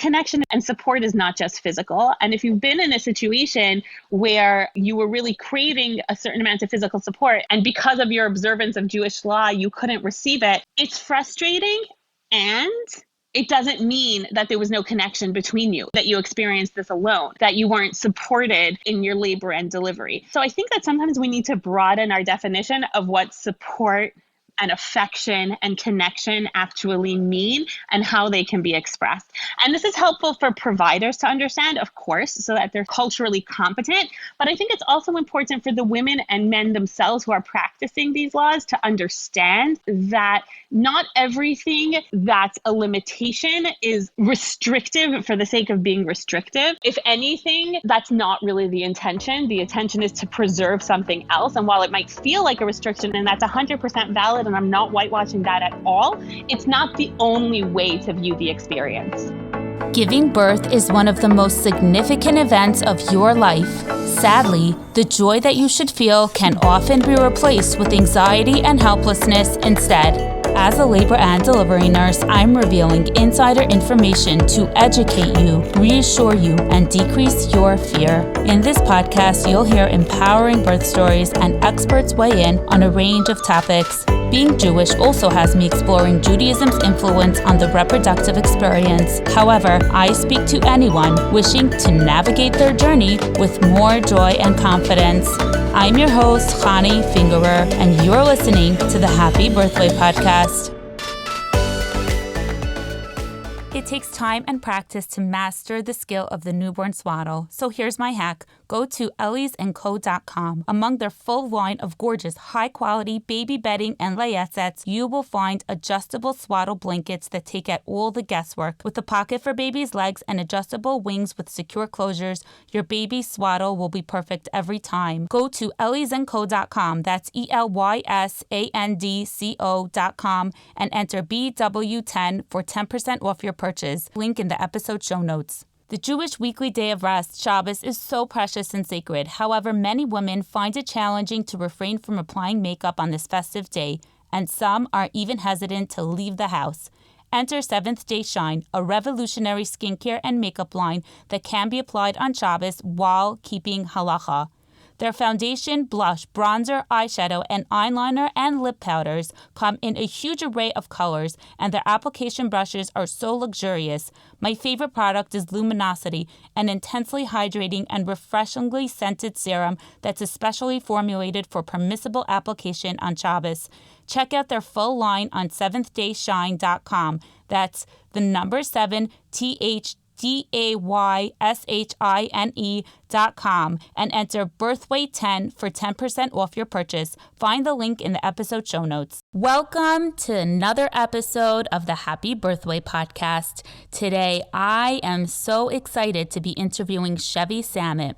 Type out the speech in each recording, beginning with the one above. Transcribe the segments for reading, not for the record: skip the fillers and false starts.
connection and support is not just physical. And if you've been in a situation where you were really craving a certain amount of physical support, and because of your observance of Jewish law, you couldn't receive it, it's frustrating. And it doesn't mean that there was no connection between you, that you experienced this alone, that you weren't supported in your labor and delivery. So I think that sometimes we need to broaden our definition of what support and affection and connection actually mean and how they can be expressed. And this is helpful for providers to understand, of course, so that they're culturally competent. But I think it's also important for the women and men themselves who are practicing these laws to understand that not everything that's a limitation is restrictive for the sake of being restrictive. If anything, that's not really the intention. The intention is to preserve something else. And while it might feel like a restriction, and that's 100% valid, and I'm not whitewashing that at all, it's not the only way to view the experience. Giving birth is one of the most significant events of your life. Sadly, the joy that you should feel can often be replaced with anxiety and helplessness instead. As a labor and delivery nurse, I'm revealing insider information to educate you, reassure you, and decrease your fear. In this podcast, you'll hear empowering birth stories and experts weigh in on a range of topics. Being Jewish also has me exploring Judaism's influence on the reproductive experience. However, I speak to anyone wishing to navigate their journey with more joy and confidence. I'm your host, Chani Fingerer, and you're listening to the Happy Birthway Podcast. It takes time and practice to master the skill of the newborn swaddle. So here's my hack. Go to elliesandco.com. Among their full line of gorgeous, high-quality baby bedding and layette sets, you will find adjustable swaddle blankets that take out all the guesswork. With a pocket for baby's legs and adjustable wings with secure closures, your baby's swaddle will be perfect every time. Go to elliesandco.com. That's ELYSANDCO.com and enter BW10 for 10% off your purchase. Link in the episode show notes. The Jewish weekly day of rest, Shabbos, is so precious and sacred. However, many women find it challenging to refrain from applying makeup on this festive day, and some are even hesitant to leave the house. Enter Seventh Day Shine, a revolutionary skincare and makeup line that can be applied on Shabbos while keeping halacha. Their foundation, blush, bronzer, eyeshadow, and eyeliner and lip powders come in a huge array of colors, and their application brushes are so luxurious. My favorite product is Luminosity, an intensely hydrating and refreshingly scented serum that's especially formulated for permissible application on Shabbos. Check out their full line on seventhDayShine.com. That's the number 7 DAYSHINE.com and enter Birthway10 for 10% off your purchase. Find the link in the episode show notes. Welcome to another episode of the Happy Birthway Podcast. Today, I am so excited to be interviewing Shevi Samet.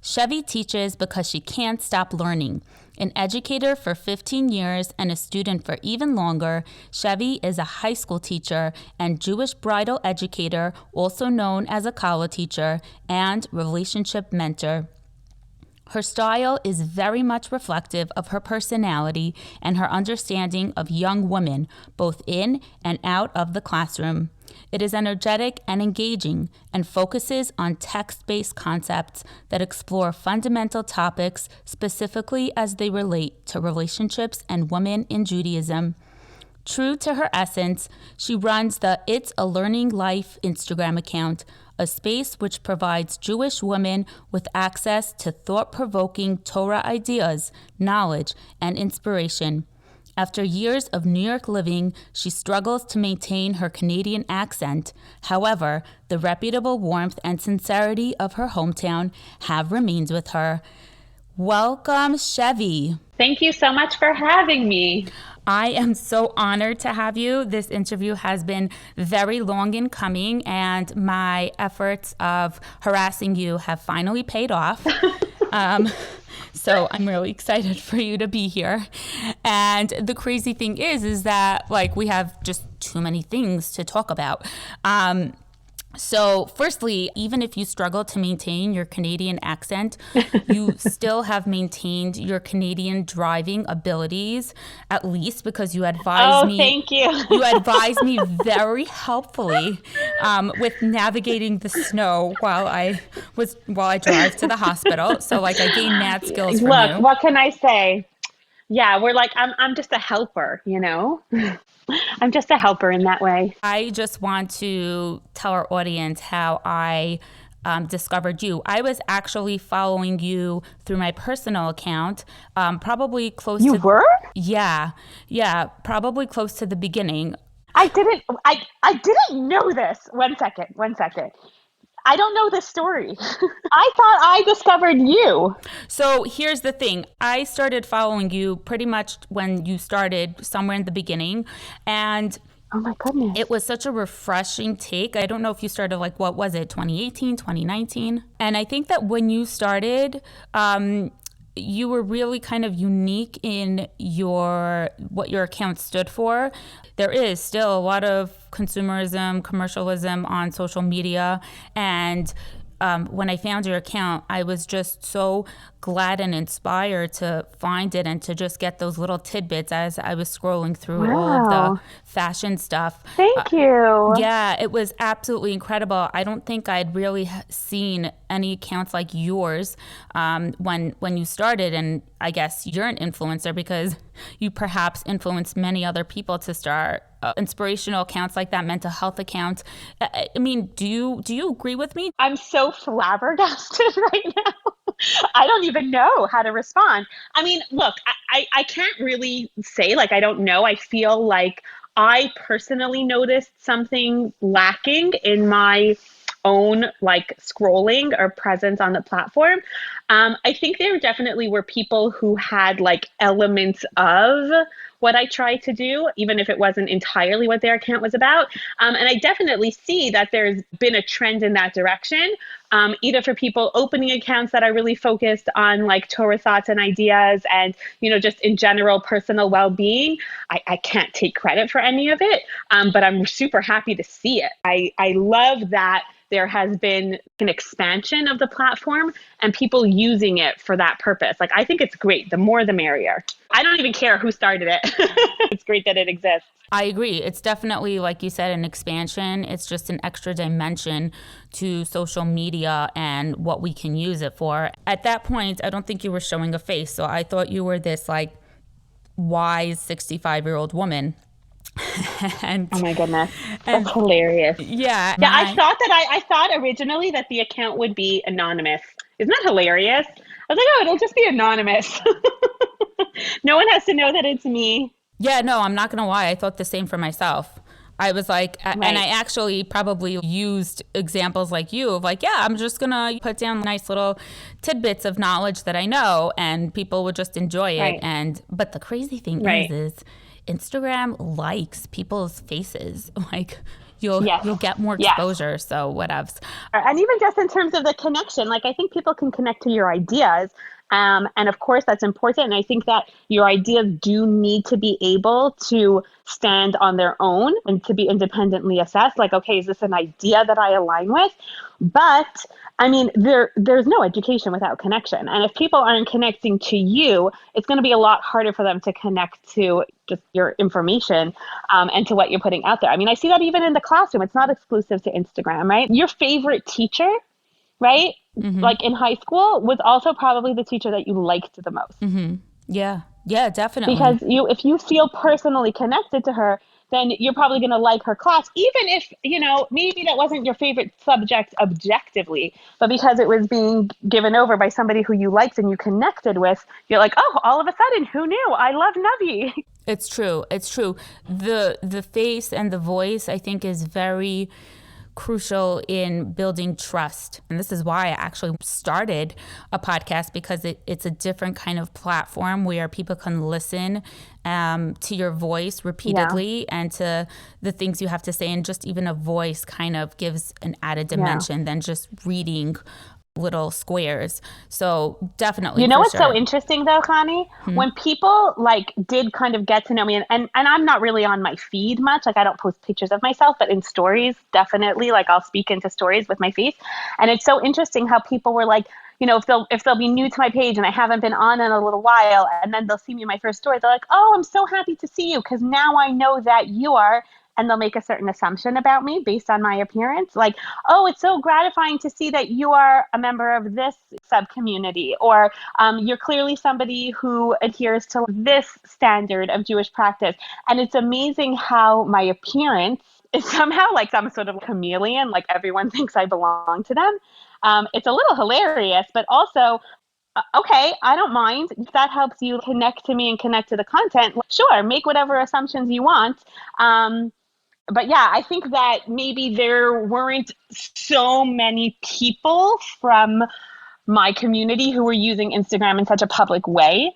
Shevi teaches because she can't stop learning. An educator for 15 years and a student for even longer, Shevi is a high school teacher and Jewish bridal educator, also known as a kala teacher, and relationship mentor. Her style is very much reflective of her personality and her understanding of young women, both in and out of the classroom. It is energetic and engaging and focuses on text-based concepts that explore fundamental topics specifically as they relate to relationships and women in Judaism. True to her essence, she runs the It's a Learning Life Instagram account, a space which provides Jewish women with access to thought-provoking Torah ideas, knowledge, and inspiration. After years of New York living, she struggles to maintain her Canadian accent. However, the reputable warmth and sincerity of her hometown have remained with her. Welcome, Shevi. Thank you so much for having me. I am so honored to have you. This interview has been very long in coming, and my efforts of harassing you have finally paid off. So I'm really excited for you to be here. And the crazy thing is that like we have just too many things to talk about. So firstly, even if you struggle to maintain your Canadian accent, you still have maintained your Canadian driving abilities, at least because you advised me. Thank you. You advised me very helpfully with navigating the snow while I drive to the hospital. So like I gained mad skills from Look, you. what can I say? Yeah, we're like, I'm just a helper, you know? I'm just a helper in that way. I just want to tell our audience how I discovered you. I was actually following you through my personal account, probably close to... You were? Yeah, probably close to the beginning. I didn't know this. One second. I don't know this story. I thought I discovered you. So here's the thing. I started following you pretty much when you started, somewhere in the beginning. And oh my goodness. it was such a refreshing take. I don't know if you started like, what was it, 2018, 2019? And I think that when you started, you were really kind of unique in what your account stood for. There is still a lot of consumerism, commercialism on social media. And when I found your account, I was just so glad and inspired to find it and to just get those little tidbits as I was scrolling through all of the fashion stuff. Thank you. Yeah, it was absolutely incredible. I don't think I'd really seen any accounts like yours when you started. And I guess you're an influencer because you perhaps influenced many other people to start inspirational accounts like that, mental health accounts. I mean, do you agree with me? I'm so flabbergasted right now. I don't even know how to respond. I mean, look, I can't really say like I don't know. I feel like I personally noticed something lacking in my own like scrolling or presence on the platform. I think there definitely were people who had like elements of what I tried to do, even if it wasn't entirely what their account was about. And I definitely see that there's been a trend in that direction, either for people opening accounts that are really focused on like Torah thoughts and ideas and, you know, just in general personal well-being. I can't take credit for any of it, but I'm super happy to see it. I love that there has been an expansion of the platform and people using it for that purpose. Like, I think it's great. The more, the merrier. I don't even care who started it. It's great that it exists. I agree. It's definitely, like you said, an expansion. It's just an extra dimension to social media and what we can use it for. At that point, I don't think you were showing a face. So I thought you were this like wise 65-year-old woman. And, oh my goodness, that's hilarious. Yeah. I thought originally that the account would be anonymous. Isn't that hilarious? I was like, oh, it'll just be anonymous. No one has to know that it's me. Yeah, no, I'm not gonna lie. I thought the same for myself. I was like, right. And I actually probably used examples like you of like, yeah, I'm just gonna put down nice little tidbits of knowledge that I know, and people would just enjoy it. Right. But the crazy thing is Instagram likes people's faces. Like you'll get more exposure. Yes. So whatevs. And even just in terms of the connection, like I think people can connect to your ideas. And of course, that's important. And I think that your ideas do need to be able to stand on their own and to be independently assessed. Like, okay, is this an idea that I align with? But I mean, there's no education without connection. And if people aren't connecting to you, it's going to be a lot harder for them to connect to just your information and to what you're putting out there. I mean, I see that even in the classroom. It's not exclusive to Instagram, right? Your favorite teacher, right? Mm-hmm. Like in high school was also probably the teacher that you liked the most. Mm-hmm. Yeah, definitely. Because if you feel personally connected to her, then you're probably going to like her class, even if, you know, maybe that wasn't your favorite subject objectively, but because it was being given over by somebody who you liked and you connected with, you're like, oh, all of a sudden, who knew? I love Navi. It's true. The face and the voice, I think, is very crucial in building trust. And this is why I actually started a podcast, because it's a different kind of platform where people can listen to your voice repeatedly and to the things you have to say. And just even a voice kind of gives an added dimension than just reading little squares. So definitely. You know for what's sure. so interesting though, Connie? When people like did kind of get to know me, and I'm not really on my feed much, like I don't post pictures of myself, but in stories, definitely, like I'll speak into stories with my face. And it's so interesting how people were like, you know, if they'll be new to my page and I haven't been on in a little while, and then they'll see me in my first story, they're like, oh, I'm so happy to see you because now I know that you are, and they'll make a certain assumption about me based on my appearance. Like, oh, it's so gratifying to see that you are a member of this sub community, or you're clearly somebody who adheres to this standard of Jewish practice. And it's amazing how my appearance is somehow like some sort of chameleon, like everyone thinks I belong to them. It's a little hilarious, but also, okay, I don't mind. If that helps you connect to me and connect to the content, sure, make whatever assumptions you want. But yeah, I think that maybe there weren't so many people from my community who were using Instagram in such a public way.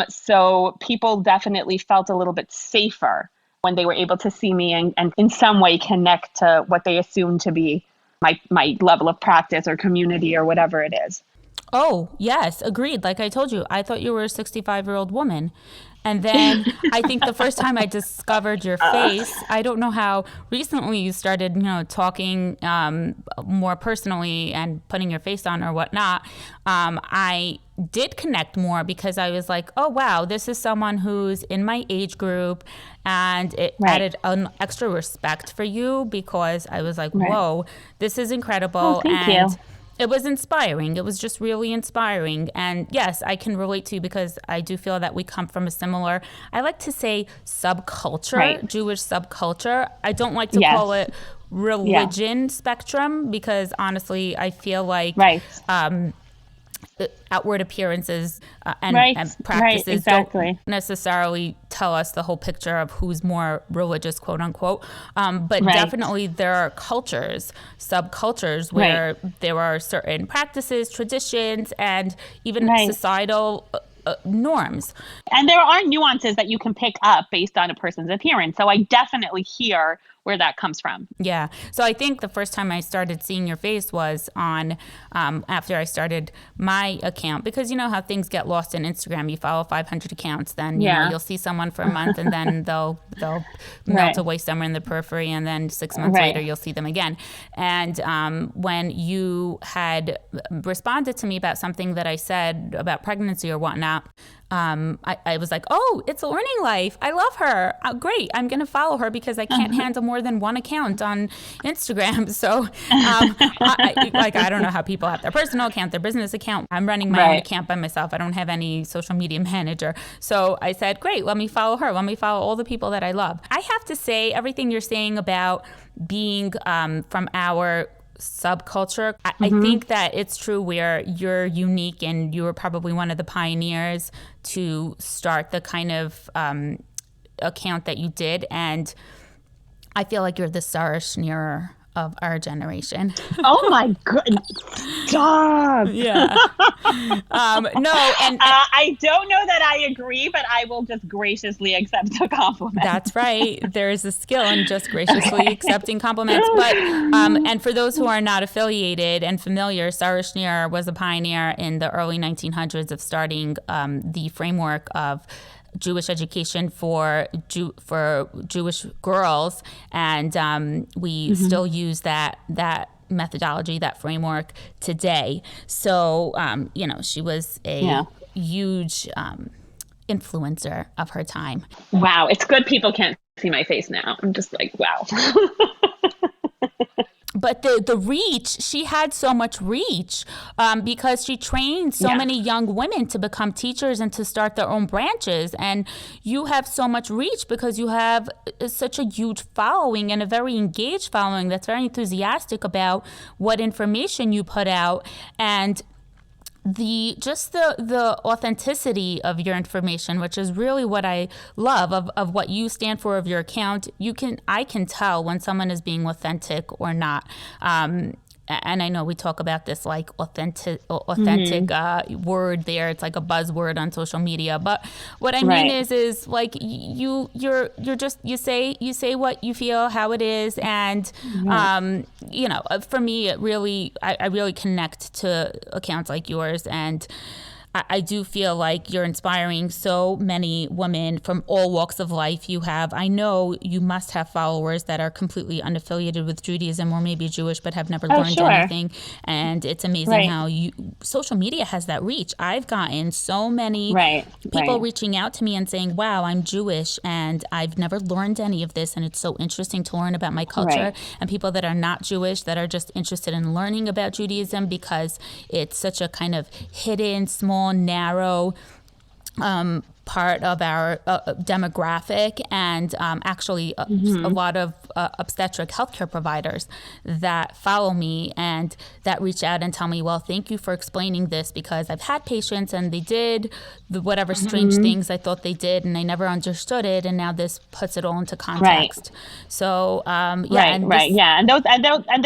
So people definitely felt a little bit safer when they were able to see me and in some way connect to what they assumed to be my level of practice or community or whatever it is. Oh, yes, agreed. Like I told you, I thought you were a 65-year-old woman. And then I think the first time I discovered your face, I don't know how recently you started, talking more personally and putting your face on or whatnot. I did connect more because I was like, oh, wow, this is someone who's in my age group. And it added an extra respect for you because I was like, whoa, this is incredible. Oh, thank you. It was inspiring. It was just really inspiring. And yes, I can relate to you because I do feel that we come from a similar, I like to say subculture, Jewish subculture. I don't like to call it religion spectrum because honestly, I feel like outward appearances and practices don't necessarily tell us the whole picture of who's more religious, quote unquote. But definitely there are cultures, subcultures where there are certain practices, traditions, and even societal norms. And there are nuances that you can pick up based on a person's appearance. So I definitely hear where that comes from. Yeah. So I think the first time I started seeing your face was on after I started my account, because you know how things get lost in Instagram. You follow 500 accounts, then you know, you'll see someone for a month and then they'll melt away somewhere in the periphery, and then 6 months later you'll see them again. And when you had responded to me about something that I said about pregnancy or whatnot, I was like, oh, it's Learning Life. I love her. Great. I'm going to follow her because I can't handle more than one account on Instagram. So I don't know how people have their personal account, their business account. I'm running my own account by myself. I don't have any social media manager. So I said, great, let me follow her. Let me follow all the people that I love. I have to say, everything you're saying about being from our subculture, I think that it's true where you're unique and you were probably one of the pioneers to start the kind of account that you did. And I feel like you're the Sarah Schneerer of our generation. Oh my goodness. Stop. Yeah. No, and I don't know that I agree, but I will just graciously accept a compliment. That's right. There is a skill in just graciously accepting compliments. But and for those who are not affiliated and familiar, Sarah Schneerer was a pioneer in the early 1900s of starting the framework of Jewish education for Jewish girls, and we still use that methodology, that framework today. So she was a huge influencer of her time. Wow, it's good people can't see my face now. I'm just like, wow. But the reach, she had so much reach because she trained so many young women to become teachers and to start their own branches. And you have so much reach because you have such a huge following and a very engaged following that's very enthusiastic about what information you put out. And the authenticity of your information, which is really what I love of what you stand for, of your account. I can tell when someone is being authentic or not. and I know we talk about this like authentic word there. It's like a buzzword on social media. But what I mean Right. is like you're just you say what you feel, how it is, and Right. for me, it really I really connect to accounts like yours, and I do feel like you're inspiring so many women from all walks of life. I know you must have followers that are completely unaffiliated with Judaism or maybe Jewish but have never Oh, learned sure. anything. And it's amazing Right. how social media has that reach. I've gotten so many Right. people Right. reaching out to me and saying, wow, I'm Jewish and I've never learned any of this. And it's so interesting to learn about my culture. Right. And people that are not Jewish that are just interested in learning about Judaism because it's such a kind of hidden, small, narrow part of our demographic, and actually a lot of obstetric healthcare providers that follow me and that reach out and tell me, well, thank you for explaining this because I've had patients and they did whatever strange things I thought they did and I never understood it, and now this puts it all into Right. context. So Right, and right, this yeah, and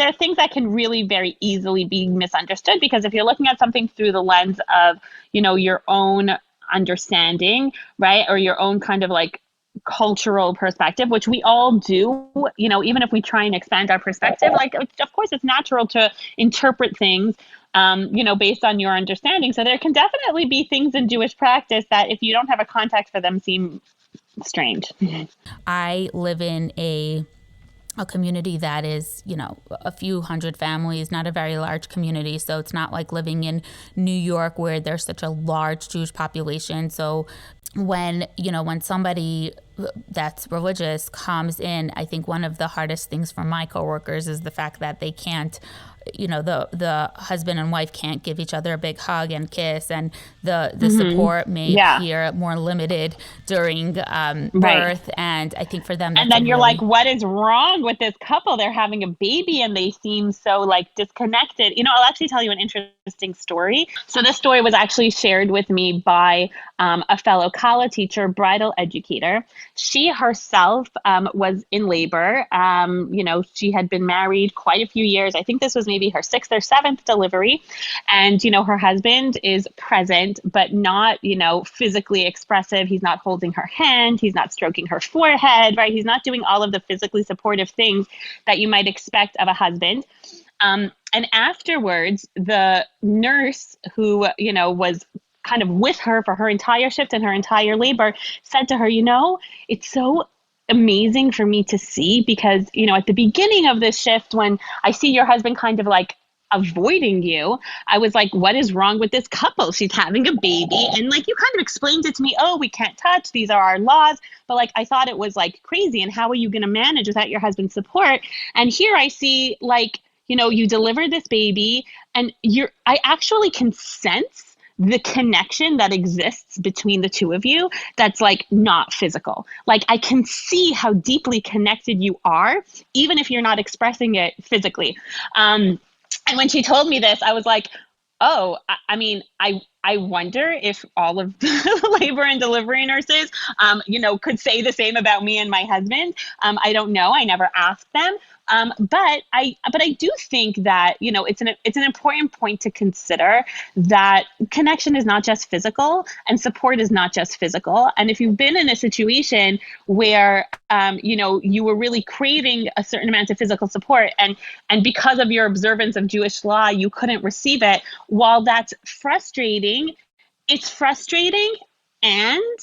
there are things that can really very easily be misunderstood because if you're looking at something through the lens of your own understanding, right, or your own kind of like cultural perspective, which we all do, even if we try and expand our perspective, like of course it's natural to interpret things based on your understanding. So there can definitely be things in Jewish practice that if you don't have a context for them seem strange. I live in a community that is, a few hundred families, not a very large community. So it's not like living in New York where there's such a large Jewish population. So when somebody that's religious comes in, I think one of the hardest things for my coworkers is the fact that they can't, the husband and wife can't give each other a big hug and kiss, and the support may Yeah. appear more limited during Right. birth. And I think for them, that's And then a you're really like, what is wrong with this couple? They're having a baby and they seem so like disconnected. I'll actually tell you an interesting story. So this story was actually shared with me by a fellow Kala teacher, bridal educator. She herself was in labor. She had been married quite a few years. I think this was maybe her 6th or 7th delivery. And, her husband is present, but not, physically expressive. He's not holding her hand. He's not stroking her forehead, right? He's not doing all of the physically supportive things that you might expect of a husband. And afterwards, the nurse who, was kind of with her for her entire shift and her entire labor said to her, it's so amazing for me to see because, at the beginning of this shift, when I see your husband kind of like avoiding you, I was like, what is wrong with this couple? She's having a baby. And like, you kind of explained it to me. Oh, we can't touch. These are our laws. But like, I thought it was like crazy. And how are you going to manage without your husband's support? And here I see like, you deliver this baby and I actually can sense the connection that exists between the two of you that's like not physical. Like I can see how deeply connected you are, even if you're not expressing it physically. And when she told me this, I was like, oh, I mean, I wonder if all of the labor and delivery nurses, could say the same about me and my husband. I don't know. I never asked them. But I do think that, it's an important point to consider that connection is not just physical and support is not just physical. And if you've been in a situation where, you were really craving a certain amount of physical support and because of your observance of Jewish law, you couldn't receive it, while that's frustrating, it's frustrating and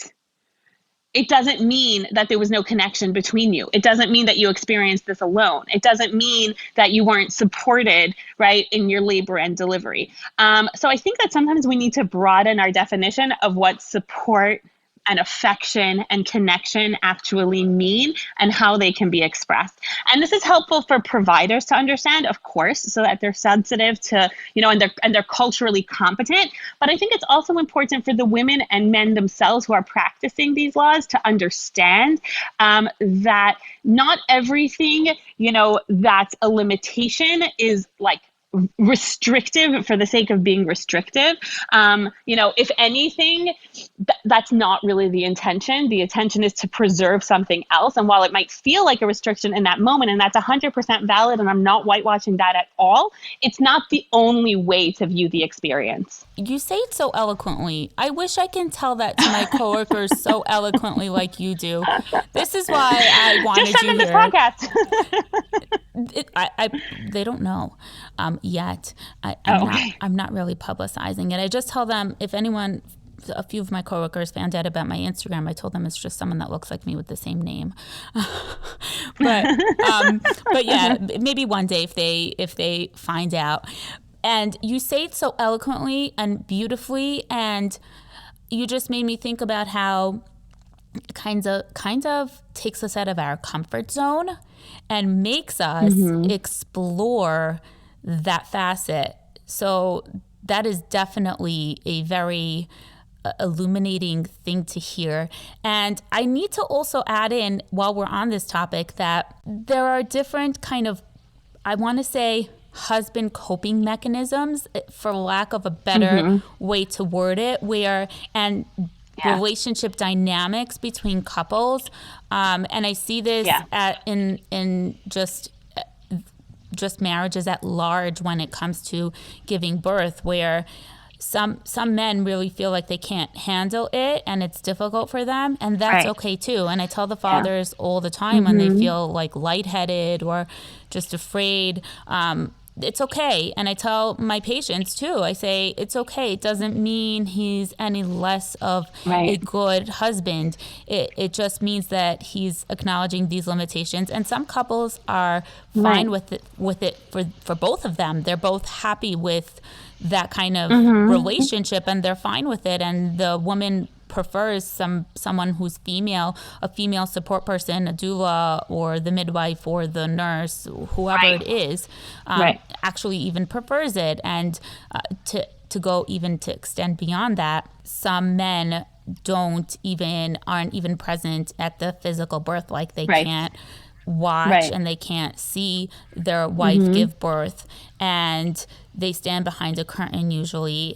it doesn't mean that there was no connection between you. It doesn't mean that you experienced this alone. It doesn't mean that you weren't supported, right, in your labor and delivery. So I think that sometimes we need to broaden our definition of what support and affection and connection actually mean and how they can be expressed. And this is helpful for providers to understand, of course, so that they're sensitive to, and they're culturally competent. But I think it's also important for the women and men themselves who are practicing these laws to understand that not everything, that's a limitation is like restrictive for the sake of being restrictive. If anything, that's not really the intention. The intention is to preserve something else. And while it might feel like a restriction in that moment, and that's 100% valid, and I'm not whitewashing that at all, it's not the only way to view the experience. You say it so eloquently. I wish I can tell that to my coworkers so eloquently like you do. This is why I wanted Just send you them here. This podcast. They don't know yet. I'm not really publicizing it. I just tell them, if anyone, a few of my coworkers found out about my Instagram, I told them it's just someone that looks like me with the same name. But yeah, maybe one day if they find out. And you say it so eloquently and beautifully, and you just made me think about how kind of takes us out of our comfort zone and makes us explore that facet. So that is definitely a very illuminating thing to hear. And I need to also add in, while we're on this topic, that there are different kind of, I want to say, husband coping mechanisms, for lack of a better way to word it, relationship dynamics between couples. And I see this in just marriages at large when it comes to giving birth, where some men really feel like they can't handle it and it's difficult for them, and that's okay too. And I tell the fathers all the time when they feel like lightheaded or just afraid, it's okay. And I tell my patients too, I say, it's okay. It doesn't mean he's any less of a good husband. It just means that he's acknowledging these limitations. And some couples are fine with it for both of them. They're both happy with that kind of relationship, and they're fine with it. And the woman prefers someone who's a female support person, a doula or the midwife or the nurse, whoever it is, actually even prefers it. And to go even to extend beyond that, some men aren't even present at the physical birth, like they can't watch and they can't see their wife give birth, and they stand behind a curtain usually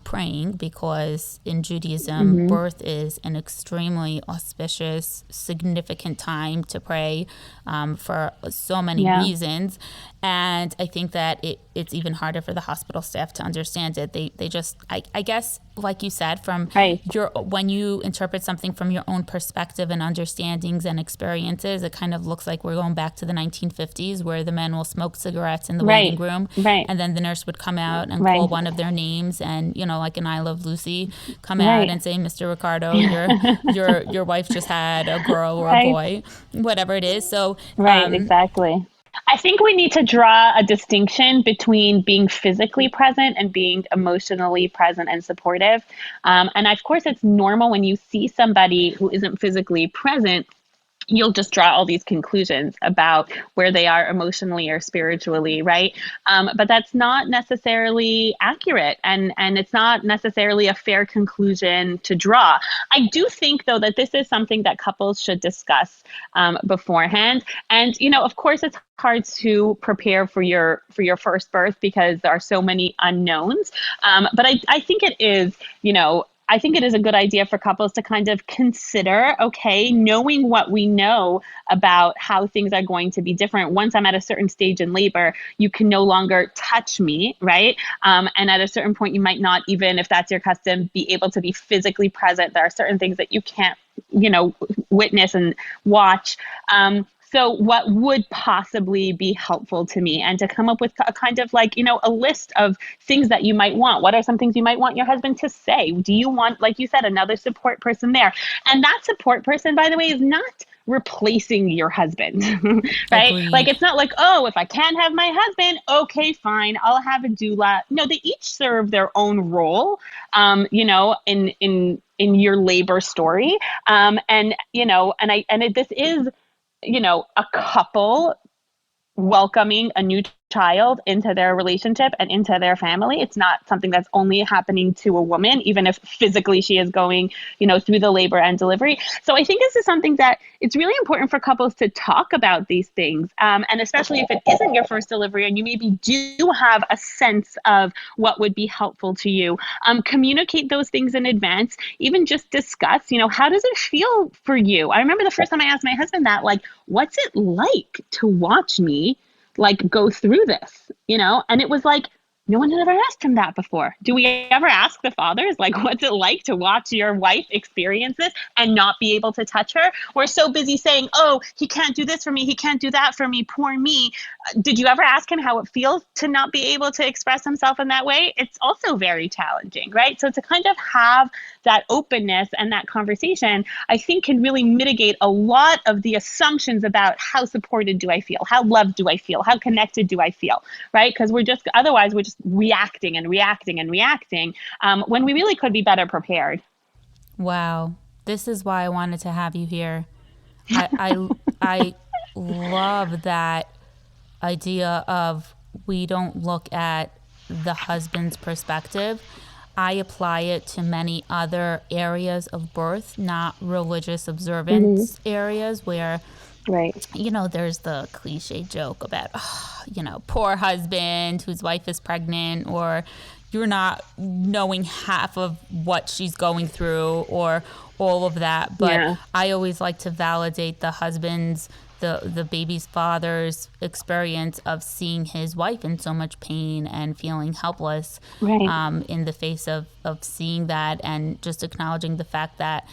praying, because in Judaism birth is an extremely auspicious, significant time to pray for so many reasons. And I think that it's even harder for the hospital staff to understand it. They just, I guess, like you said, when you interpret something from your own perspective and understandings and experiences, it kind of looks like we're going back to the 1950s, where the men will smoke cigarettes in the waiting room, and then the nurse would come out and call one of their names, and like in I Love Lucy, come out and say, Mr. Ricardo, your wife just had a girl or a boy, whatever it is. So exactly. I think we need to draw a distinction between being physically present and being emotionally present and supportive. And of course, it's normal when you see somebody who isn't physically present, you'll just draw all these conclusions about where they are emotionally or spiritually, right? But that's not necessarily accurate, and it's not necessarily a fair conclusion to draw. I do think, though, that this is something that couples should discuss beforehand. And, of course, it's hard to prepare for your first birth because there are so many unknowns. But I think it is, I think it is a good idea for couples to kind of consider, okay, knowing what we know about how things are going to be different. Once I'm at a certain stage in labor, you can no longer touch me, right? And at a certain point, you might not, even if that's your custom, be able to be physically present. There are certain things that you can't, witness and watch. So what would possibly be helpful to me, and to come up with a kind of like, a list of things that you might want. What are some things you might want your husband to say? Do you want, like you said, another support person there? And that support person, by the way, is not replacing your husband, right? Agreed. Like, it's not like, oh, if I can't have my husband, okay, fine, I'll have a doula. No, they each serve their own role, in your labor story. This is, a couple welcoming a new child into their relationship and into their family. It's not something that's only happening to a woman, even if physically she is going, through the labor and delivery. So I think this is something that it's really important for couples to talk about these things. And especially if it isn't your first delivery and you maybe do have a sense of what would be helpful to you, communicate those things in advance, even just discuss, how does it feel for you? I remember the first time I asked my husband that, like, what's it like to watch me like go through this, and it was like, no one had ever asked him that before. Do we ever ask the fathers, like, what's it like to watch your wife experience this and not be able to touch her? We're so busy saying, oh, he can't do this for me, he can't do that for me, poor me. Did you ever ask him how it feels to not be able to express himself in that way? It's also very challenging, right? So to kind of have that openness and that conversation, I think can really mitigate a lot of the assumptions about how supported do I feel, how loved do I feel, how connected do I feel, right? Because otherwise we're just reacting and reacting and reacting when we really could be better prepared. Wow. This is why I wanted to have you here. I love that idea of we don't look at the husband's perspective. I apply it to many other areas of birth, not religious observance areas where, right, there's the cliche joke about, poor husband whose wife is pregnant, or you're not knowing half of what she's going through, or all of that. But I always like to validate the husband's, the baby's father's experience of seeing his wife in so much pain and feeling helpless, in the face of seeing that, and just acknowledging the fact that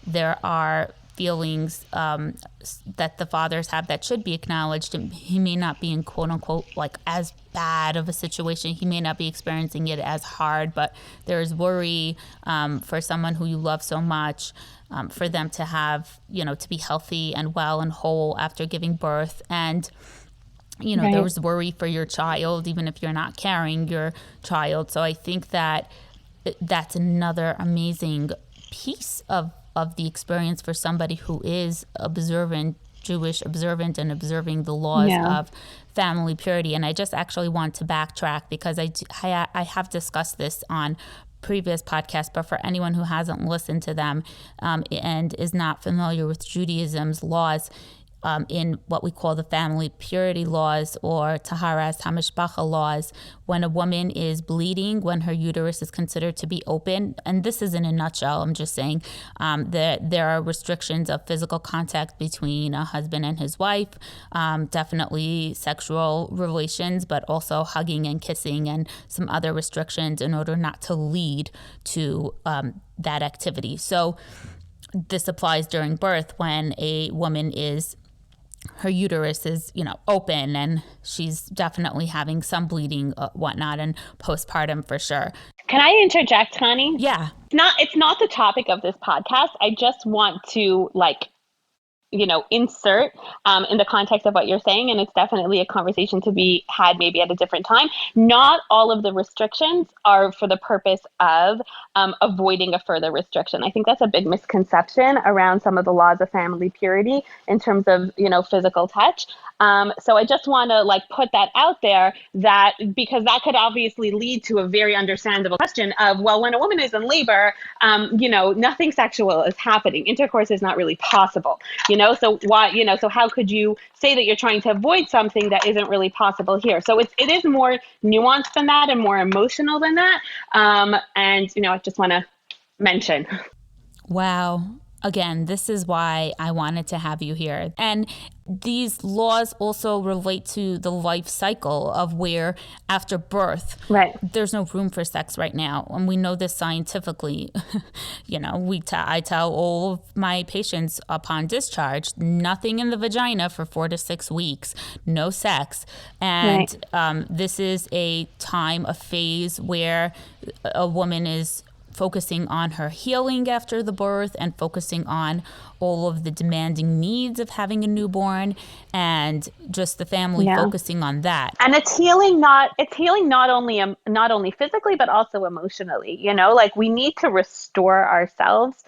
there are feelings that the fathers have that should be acknowledged. And he may not be in quote unquote like as bad of a situation. He may not be experiencing it as hard, but there's worry for someone who you love so much, for them to have, to be healthy and well and whole after giving birth. And, there was worry for your child, even if you're not carrying your child. So I think that that's another amazing piece of the experience for somebody who is observant, Jewish observant, and observing the laws of family purity. And I just actually want to backtrack because I have discussed this on previous podcasts, but for anyone who hasn't listened to them and is not familiar with Judaism's laws, in what we call the family purity laws or Taharas Hamishpacha laws, when a woman is bleeding, when her uterus is considered to be open, and this is in a nutshell, I'm just saying that there are restrictions of physical contact between a husband and his wife, definitely sexual relations, but also hugging and kissing and some other restrictions in order not to lead to that activity. So this applies during birth when a woman her uterus is, open, and she's definitely having some bleeding, whatnot, and postpartum for sure. Can I interject, Tani? Yeah. It's not the topic of this podcast. I just want to insert in the context of what you're saying, and it's definitely a conversation to be had maybe at a different time. Not all of the restrictions are for the purpose of avoiding a further restriction. I think that's a big misconception around some of the laws of family purity in terms of, physical touch. So I just want to put that out there, that because that could obviously lead to a very understandable question of, well, when a woman is in labor, nothing sexual is happening. Intercourse is not really possible, so why, so how could you say that you're trying to avoid something that isn't really possible here? So it is more nuanced than that and more emotional than that. And, I just want to mention. Wow. Again, this is why I wanted to have you here. And these laws also relate to the life cycle of where after birth, there's no room for sex right now. And we know this scientifically. I tell all of my patients upon discharge, nothing in the vagina for 4 to 6 weeks, no sex. And this is a time, a phase where a woman is focusing on her healing after the birth and focusing on all of the demanding needs of having a newborn, and just the family focusing on that. And it's healing not only physically but also emotionally. We need to restore ourselves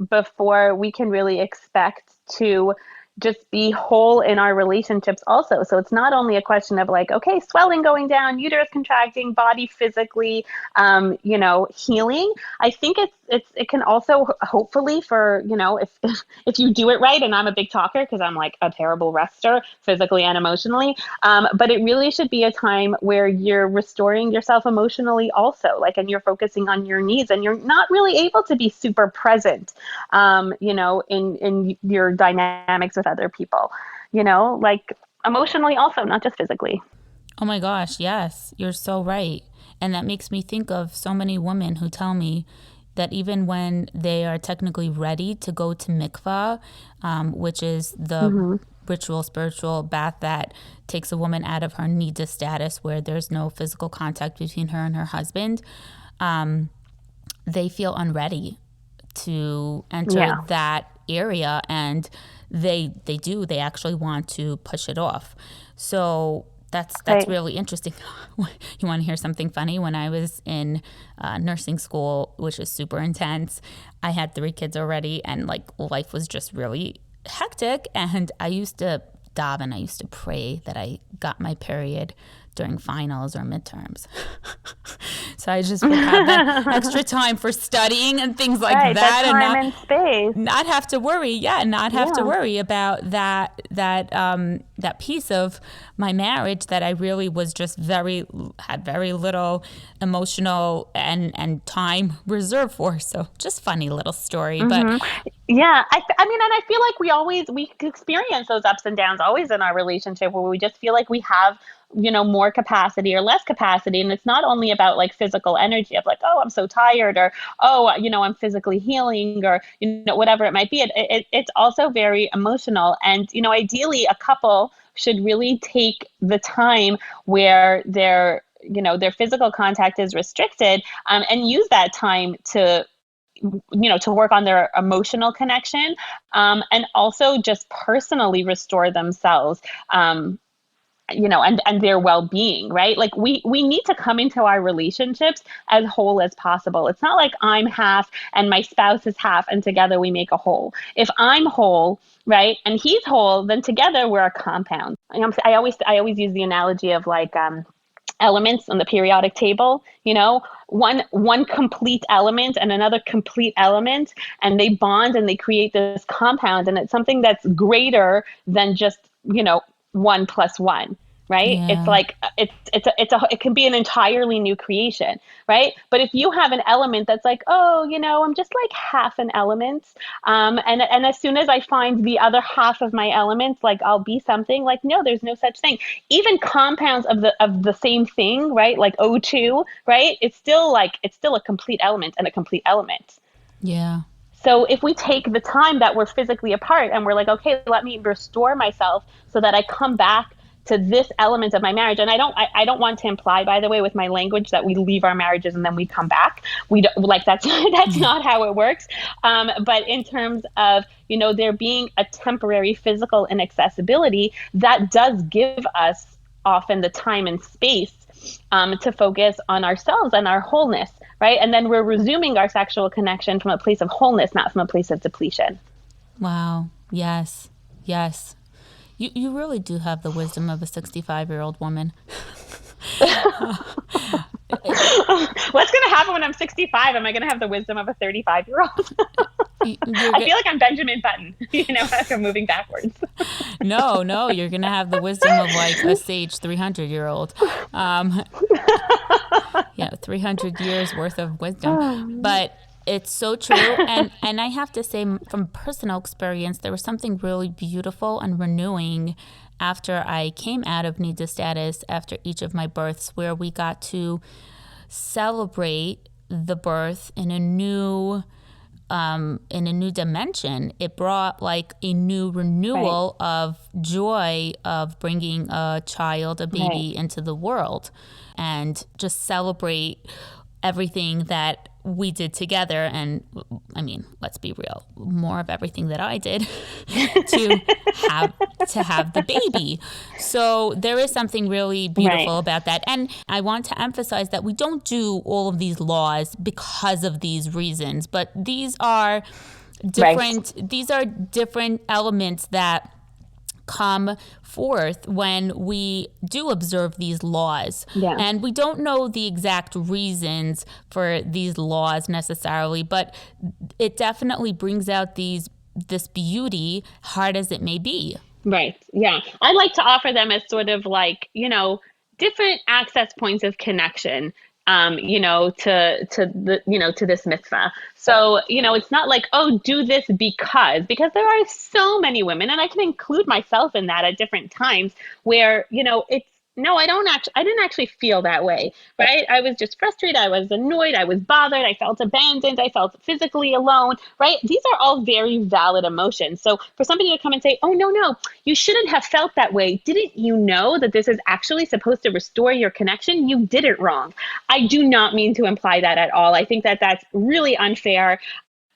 before we can really expect to just be whole in our relationships also. So it's not only a question of like, okay, swelling going down, uterus contracting, body physically, healing. I think it can also hopefully for, if you do it right, and I'm a big talker because I'm like a terrible rester physically and emotionally, but it really should be a time where you're restoring yourself emotionally also, like, and you're focusing on your needs, and you're not really able to be super present, in your dynamics with other people, like emotionally also, not just physically. Oh my gosh, yes, you're so right. And that makes me think of so many women who tell me that even when they are technically ready to go to mikvah, which is the ritual, spiritual bath that takes a woman out of her niddah status where there's no physical contact between her and her husband, they feel unready to enter that area, and they actually want to push it off. So that's Right. really interesting. You want to hear something funny? When I was in nursing school, which is super intense, I had 3 kids already, and like life was just really hectic. And I used to daven, I used to pray that I got my period during finals or midterms. So I just would have that extra time for studying and things like Right, that, that time and space. not have to worry. Not have to worry about that piece of my marriage that I really was just had very little emotional and time reserved for. So just funny little story, but yeah, I mean, and I feel like we experience those ups and downs always in our relationship where we just feel like we have, more capacity or less capacity. And it's not only about like physical energy of like, oh, I'm so tired, or, oh, I'm physically healing, or, whatever it might be. It's also very emotional. And, ideally a couple should really take the time where their physical contact is restricted, and use that time to work on their emotional connection, and also just personally restore themselves, and their well-being, right? Like we need to come into our relationships as whole as possible. It's not like I'm half and my spouse is half and together we make a whole. If I'm whole, right, and he's whole, then together we're a compound. I always use the analogy of like, elements on the periodic table, one complete element and another complete element, and they bond and they create this compound, and it's something that's greater than just, 1 + 1, right? Yeah. It's like, it can be an entirely new creation, right? But if you have an element that's like, oh, I'm just like half an element, and as soon as I find the other half of my elements, like I'll be something, like, no, there's no such thing. Even compounds of the same thing, right? Like O2, right? It's still a complete element and a complete element. yeah. So if we take the time that we're physically apart and we're like, okay, let me restore myself so that I come back to this element of my marriage. And I don't want to imply, by the way, with my language that we leave our marriages and then we come back. We don't, like, that's not how it works. But in terms of, there being a temporary physical inaccessibility, that does give us often the time and space to focus on ourselves and our wholeness, right? And then we're resuming our sexual connection from a place of wholeness, not from a place of depletion. Wow. Yes. Yes. You really do have the wisdom of a 65-year-old woman. What's going to happen when I'm 65? Am I going to have the wisdom of a 35-year-old? I feel like I'm Benjamin Button, as I'm moving backwards. No, you're going to have the wisdom of like a sage 300-year-old. 300 years worth of wisdom. But it's so true. And I have to say, from personal experience, there was something really beautiful and renewing after I came out of niddah status after each of my births, where we got to celebrate the birth in a new dimension. It brought like a new renewal of joy of bringing a child, a baby into the world, and just celebrate everything that we did together. And I mean, let's be real, more of everything that I did to have the baby. So there is something really beautiful about that. And I want to emphasize that we don't do all of these laws because of these reasons, but these are different elements that come forth when we do observe these laws. Yeah. And we don't know the exact reasons for these laws necessarily, but it definitely brings out this beauty, hard as it may be. Right. Yeah. I like to offer them as sort of like, different access points of connection, to this mitzvah. So, it's not like, oh, do this because there are so many women, and I can include myself in that at different times where, it's, no, I didn't actually feel that way, right? I was just frustrated. I was annoyed. I was bothered. I felt abandoned. I felt physically alone, right? These are all very valid emotions. So for somebody to come and say, oh, no, you shouldn't have felt that way. Didn't you know that this is actually supposed to restore your connection? You did it wrong. I do not mean to imply that at all. I think that that's really unfair.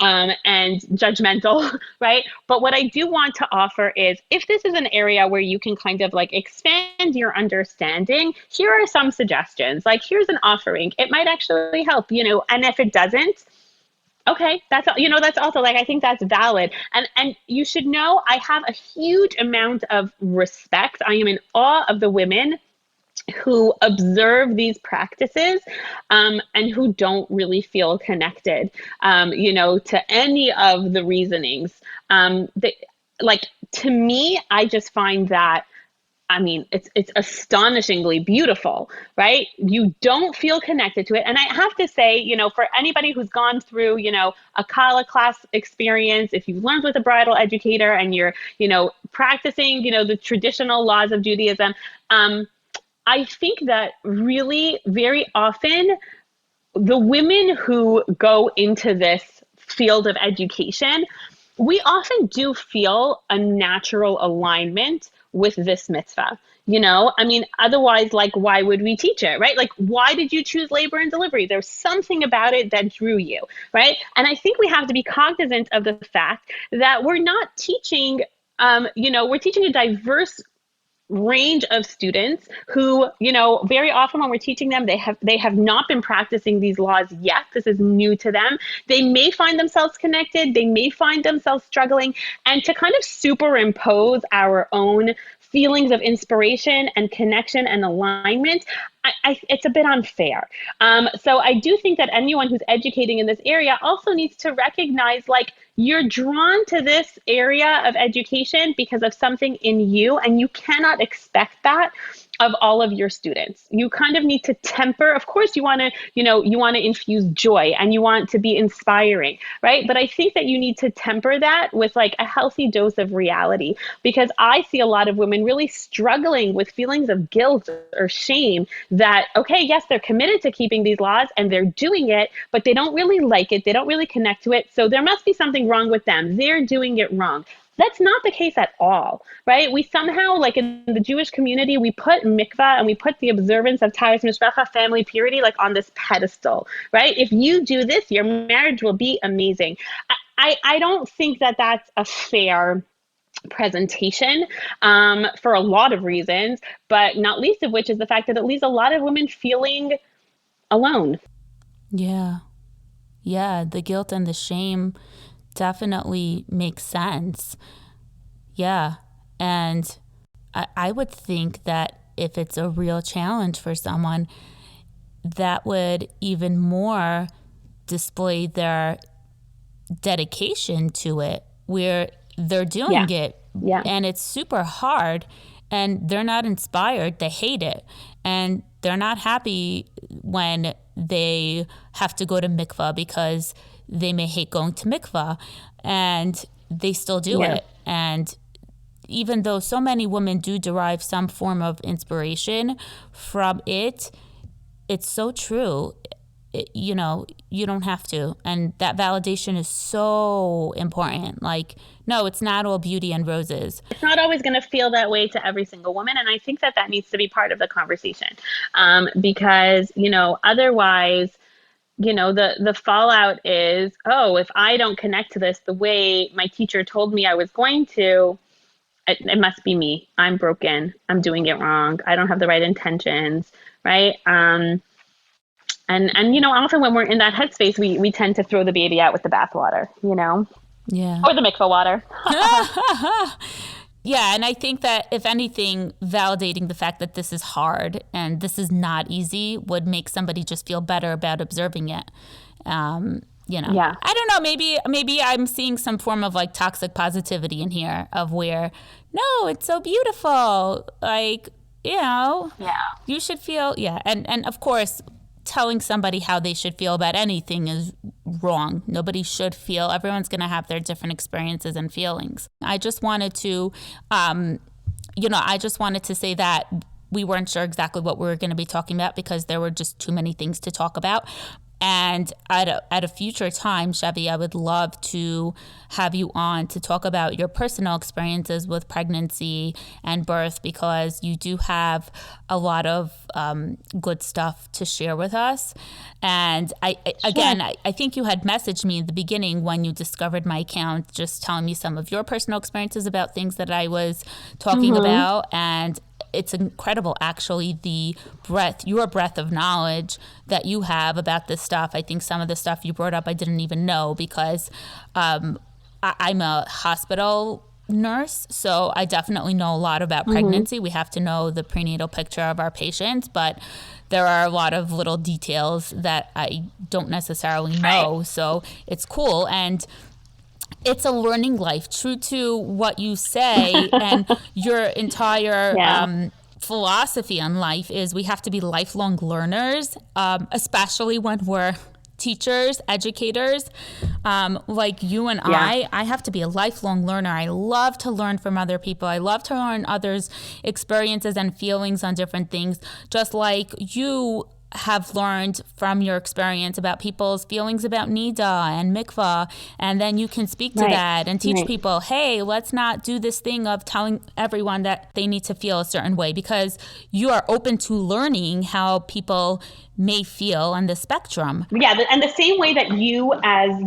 And judgmental, right? But what I do want to offer is, if this is an area where you can kind of like expand your understanding, here are some suggestions. Like, here's an offering. It might actually help, and if it doesn't, okay, that's also like, I think that's valid. And you should know, I have a huge amount of respect. I am in awe of the women who observe these practices, and who don't really feel connected, to any of the reasonings. To me, I just find that, it's astonishingly beautiful, right? You don't feel connected to it. And I have to say, for anybody who's gone through, a Kala class experience, if you've learned with a bridal educator and you're, practicing, the traditional laws of Judaism, I think that really very often the women who go into this field of education, we often do feel a natural alignment with this mitzvah. Otherwise, like, why would we teach it, right? Like, why did you choose labor and delivery? There's something about it that drew you, right? And I think we have to be cognizant of the fact that we're not teaching, we're teaching a diverse range of students who, very often when we're teaching them, they have not been practicing these laws yet. This is new to them. They may find themselves connected. They may find themselves struggling. And to kind of superimpose our own feelings of inspiration and connection and alignment, it's a bit unfair. So I do think that anyone who's educating in this area also needs to recognize, like, you're drawn to this area of education because of something in you, and you cannot expect that of all of your students. You kind of need to temper. Of course, you want to infuse joy and you want to be inspiring, right? But I think that you need to temper that with like a healthy dose of reality, because I see a lot of women really struggling with feelings of guilt or shame that, okay, yes, they're committed to keeping these laws and they're doing it, but they don't really like it. They don't really connect to it. So there must be something wrong with them. They're doing it wrong. That's not the case at all, right? We somehow, like in the Jewish community, we put mikvah and we put the observance of Taharas Hamishpacha, family purity, like on this pedestal, right? If you do this, your marriage will be amazing. I don't think that that's a fair presentation for a lot of reasons, but not least of which is the fact that it leaves a lot of women feeling alone. Yeah. Yeah, the guilt and the shame definitely makes sense. Yeah. And I would think that if it's a real challenge for someone, that would even more display their dedication to it, where they're doing it. Yeah. And it's super hard and they're not inspired. They hate it. And they're not happy when they have to go to mikvah because they may hate going to mikvah, and they still do it. And even though so many women do derive some form of inspiration from it, it's so true. You don't have to. And that validation is so important. Like, no, it's not all beauty and roses. It's not always going to feel that way to every single woman. And I think that needs to be part of the conversation, because, otherwise, the fallout is, oh, if I don't connect to this the way my teacher told me I was going to, it must be me. I'm broken. I'm doing it wrong. I don't have the right intentions, right? And often when we're in that headspace, we tend to throw the baby out with the bathwater, Yeah. or the mikvah water. Yeah, and I think that if anything, validating the fact that this is hard and this is not easy would make somebody just feel better about observing it. Yeah. I don't know. Maybe I'm seeing some form of like toxic positivity in here of where, no, it's so beautiful. Like, Yeah. you should feel, and of course, telling somebody how they should feel about anything is wrong. Nobody should feel. Everyone's going to have their different experiences and feelings. I just wanted to, say that we weren't sure exactly what we were going to be talking about because there were just too many things to talk about. And at a future time, Shevi, I would love to have you on to talk about your personal experiences with pregnancy and birth, because you do have a lot of good stuff to share with us. And I think you had messaged me in the beginning when you discovered my account, just telling me some of your personal experiences about things that I was talking about. And it's incredible, actually, your breadth of knowledge that you have about this stuff. I think some of the stuff you brought up I didn't even know, because I'm a hospital nurse, so I definitely know a lot about pregnancy. We have to know the prenatal picture of our patients, but there are a lot of little details that I don't necessarily know. So it's cool. And it's a learning life, true to what you say. And your entire philosophy on life is we have to be lifelong learners, especially when we're teachers, educators, like you and I have to be a lifelong learner. I love to learn from other people. I love to learn others' experiences and feelings on different things, just like you have learned from your experience about people's feelings about Niddah and mikvah, and then you can speak to that and teach people, hey, let's not do this thing of telling everyone that they need to feel a certain way, because you are open to learning how people may feel on the spectrum. Yeah, and the same way that you as,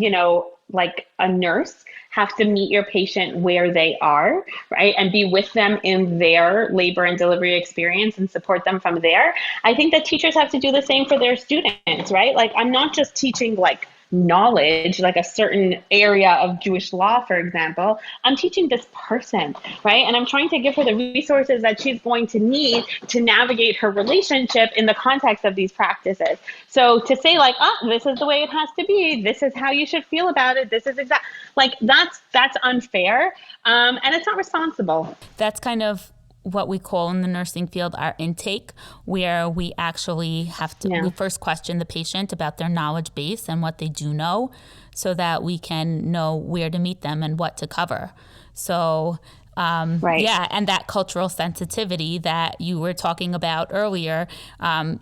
like a nurse have to meet your patient where they are, right? And be with them in their labor and delivery experience and support them from there. I think that teachers have to do the same for their students, right? Like, I'm not just teaching like knowledge, like a certain area of Jewish law, for example. I'm teaching this person, right? And I'm trying to give her the resources that she's going to need to navigate her relationship in the context of these practices. So to say like, oh, this is the way it has to be, this is how you should feel about it, this is exact, like that's unfair, and it's not responsible. That's kind of what we call in the nursing field our intake, where we actually have to we first question the patient about their knowledge base and what they do know, so that we can know where to meet them and what to cover. So and that cultural sensitivity that you were talking about earlier,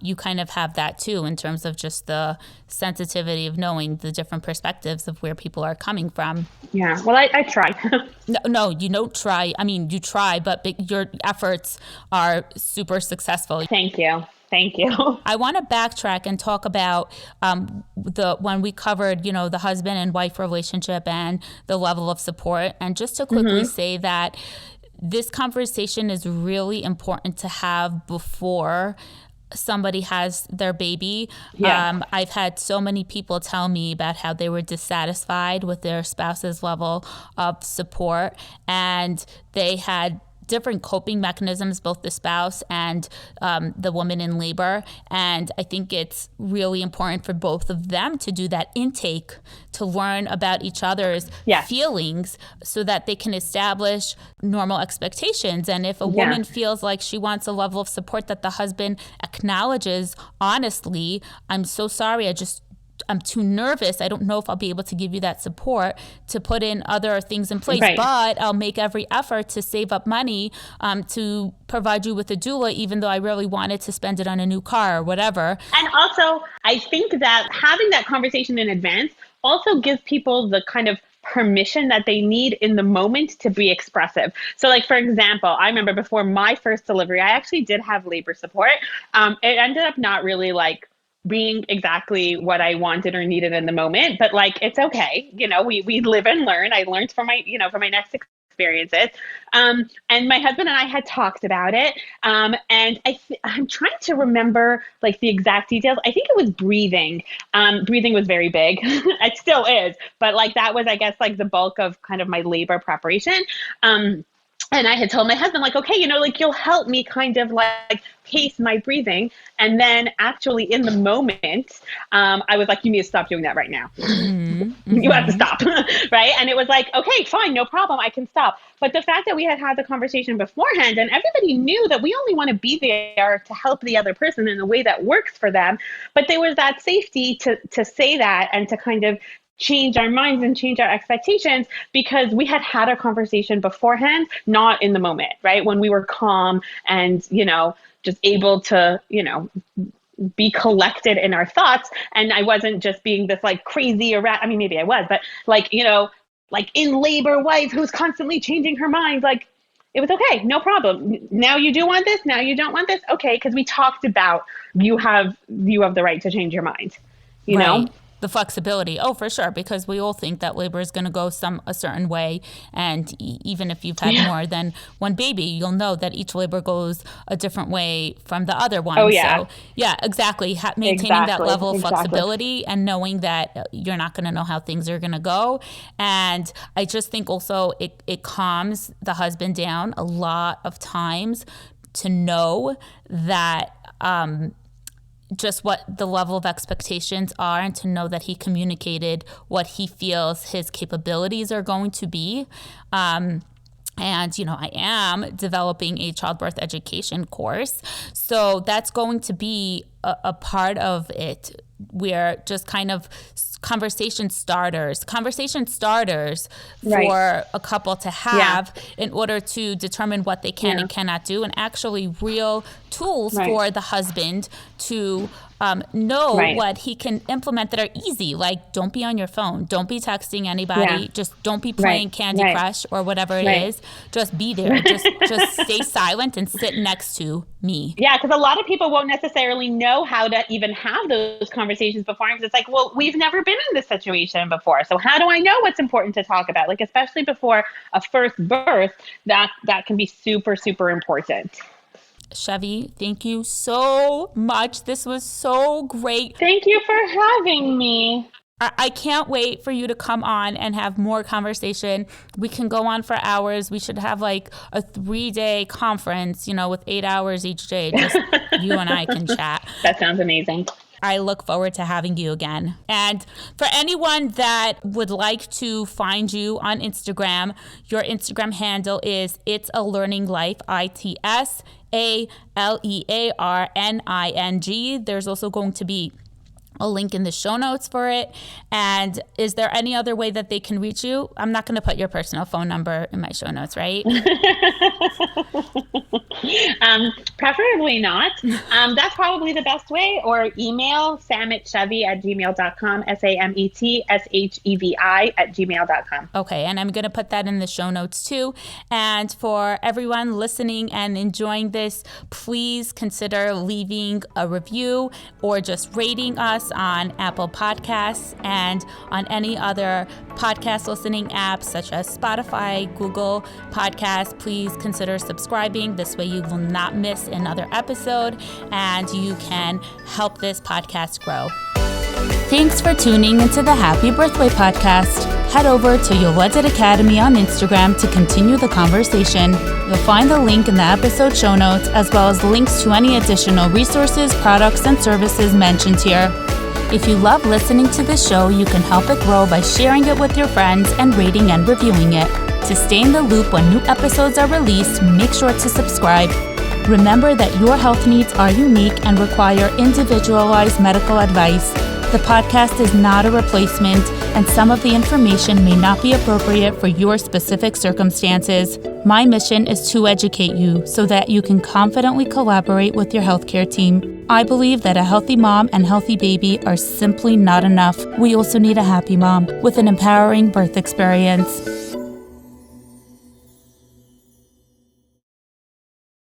you kind of have that too, in terms of just the sensitivity of knowing the different perspectives of where people are coming from. Yeah, well, I try. No, you don't try. I mean, you try, but your efforts are super successful. Thank you. Thank you. I want to backtrack and talk about when we covered, the husband and wife relationship and the level of support. And just to quickly say that this conversation is really important to have before somebody has their baby. I've had so many people tell me about how they were dissatisfied with their spouse's level of support, and they had different coping mechanisms, both the spouse and the woman in labor. And I think it's really important for both of them to do that intake, to learn about each other's feelings, so that they can establish normal expectations. And if a woman feels like she wants a level of support that the husband acknowledges honestly, I'm so sorry, I'm too nervous, I don't know if I'll be able to give you that support, to put in other things in place, but I'll make every effort to save up money to provide you with a doula, even though I really wanted to spend it on a new car or whatever. And also, I think that having that conversation in advance also gives people the kind of permission that they need in the moment to be expressive. So like, for example, I remember before my first delivery, I actually did have labor support. It ended up not really like being exactly what I wanted or needed in the moment, but like, it's okay. We live and learn. I learned from my next experiences. And my husband and I had talked about it. And I'm trying to remember like the exact details. I think it was breathing. Breathing was very big. It still is, but like that was, I guess, like the bulk of kind of my labor preparation. And I had told my husband, like, okay, like you'll help me kind of like pace my breathing. And then actually in the moment, I was like, you need to stop doing that right now. You have to stop. Right. And it was like, okay, fine, no problem. I can stop. But the fact that we had the conversation beforehand and everybody knew that we only want to be there to help the other person in the way that works for them. But there was that safety to say that and to kind of change our minds and change our expectations because we had a conversation beforehand, not in the moment, right? When we were calm and, just able to, be collected in our thoughts. And I wasn't just being this like crazy I mean, maybe I was, but like, like in labor wife who's constantly changing her mind. Like it was okay. No problem. Now you do want this. Now you don't want this. Okay. Cause we talked about, you have the right to change your mind, you know? The flexibility. Oh, for sure. Because we all think that labor is going to go a certain way. And even if you've had more than one baby, you'll know that each labor goes a different way from the other one. Oh, yeah. So yeah, exactly. Maintaining that level of flexibility and knowing that you're not going to know how things are going to go. And I just think also it calms the husband down a lot of times to know that, just what the level of expectations are and to know that he communicated what he feels his capabilities are going to be. And, I am developing a childbirth education course. So that's going to be a part of it. We're just kind of conversation starters for a couple to have in order to determine what they can and cannot do, and actually real tools for the husband to know what he can implement that are easy. Like, don't be on your phone. Don't be texting anybody. Just don't be playing Candy Crush or whatever it is. Just be there. Just stay silent and sit next to me. Yeah, because a lot of people won't necessarily know how to even have those conversations before. Because it's like, well, we've never been in this situation before. So how do I know what's important to talk about? Like, especially before a first birth, that can be super, super important. Shevi, thank you so much. This was so great. Thank you for having me. I can't wait for you to come on and have more conversation. We can go on for hours. We should have like a 3-day conference, with 8 hours each day. Just you and I can chat. That sounds amazing. I look forward to having you again. And for anyone that would like to find you on Instagram, your Instagram handle is It's a Learning Life, ITSALEARNING. There's also going to be a link in the show notes for it. And is there any other way that they can reach you? I'm not going to put your personal phone number in my show notes, right? Preferably not. That's probably the best way. Or email sametchevi@gmail.com, SAMETSHEVI@gmail.com. Okay, and I'm going to put that in the show notes too. And for everyone listening and enjoying this, please consider leaving a review or just rating us on Apple Podcasts and on any other podcast listening apps such as Spotify, Google Podcasts. Please consider subscribing. This way you will not miss another episode and you can help this podcast grow. Thanks for tuning into the Happy Birthway podcast. Head over to Yoledet Academy on Instagram to continue the conversation. You'll find the link in the episode show notes, as well as links to any additional resources, products, and services mentioned here. If you love listening to this show, you can help it grow by sharing it with your friends and rating and reviewing it. To stay in the loop when new episodes are released, make sure to subscribe. Remember that your health needs are unique and require individualized medical advice. The podcast is not a replacement, and some of the information may not be appropriate for your specific circumstances. My mission is to educate you so that you can confidently collaborate with your healthcare team. I believe that a healthy mom and healthy baby are simply not enough. We also need a happy mom with an empowering birth experience.